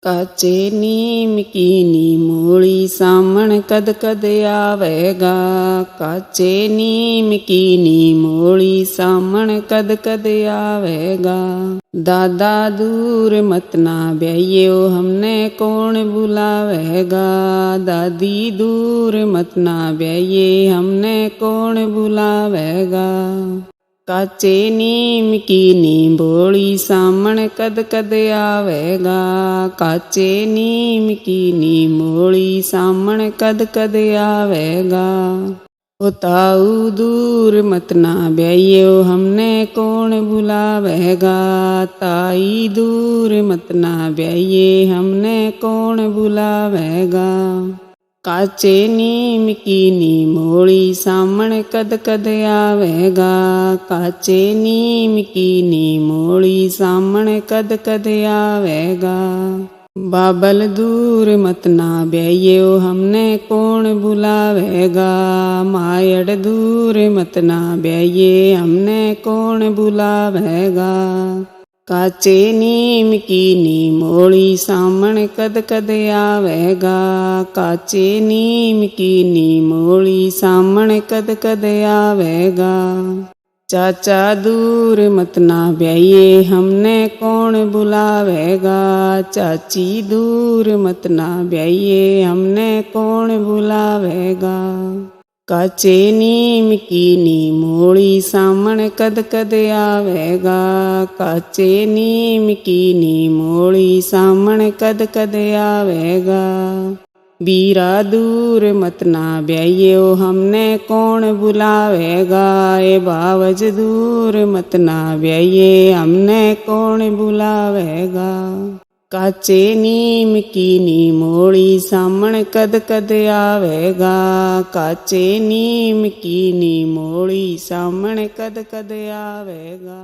ਕਾਚੇ ਨੀਮ ਕੀ ਨੀ ਮੂਲੀ ਸਾਮਣ ਕਦ ਕਦ ਆਵੇਗਾ। ਕਾਚੇ ਨੀਮ ਕੀ ਨੀ ਮੂਲੀ ਸਾਮਣ ਕਦ ਕਦ ਆਵੇਗਾ। दादा दूर मत ना ब्याइयो हमने कौन बुलावेगा। दादी दूर मत ना ब्याइये हमने कौन बुलावेगा। काचे नीम की नी बोली सामण कद कद आवेगा। काचे नीम की नी मोली सामण कद कद आवेगा। ओ ताऊ दूर मत ना ब्याइयो हमने कौन बुलावेगा। ताई दूर मत ना ब्याइये हमने कौन बुलावेगा। काचे नीम की नी मोली सामण कद कद आवेगा। काचे नीम की नी मोली सामण कद कद आवेगा। बाबल दूर मत ना ब्याइयो हमने कौन बुलावेगा। मायड़ दूर मत ना ब्याइये हमने कौन बुलावेगा। काचे नीम की नी मोली सामण कद कद आवेगा। काचे नीम की नी मोली सामण कद कद आवेगा। चाचा दूर मत ना ब्याइये हमने कौन बुलावेगा। चाची दूर मत ना ब्याइये हमने कौन बुलावेगा। काचे नीम की नी मोली सामण कद कद आवेगा। काचे नीम की नी मोली सामण कद कद आवेगा। बीरा दूर मत ना ब्याइयो हमने कौन बुलावेगा। ए बावज दूर मत ना ब्याइये हमने कौन बुलावेगा। काचे नीम की नी मोली सामण कद कद आवेगा। काचे नीम की नी मोली सामण कद कद आवेगा।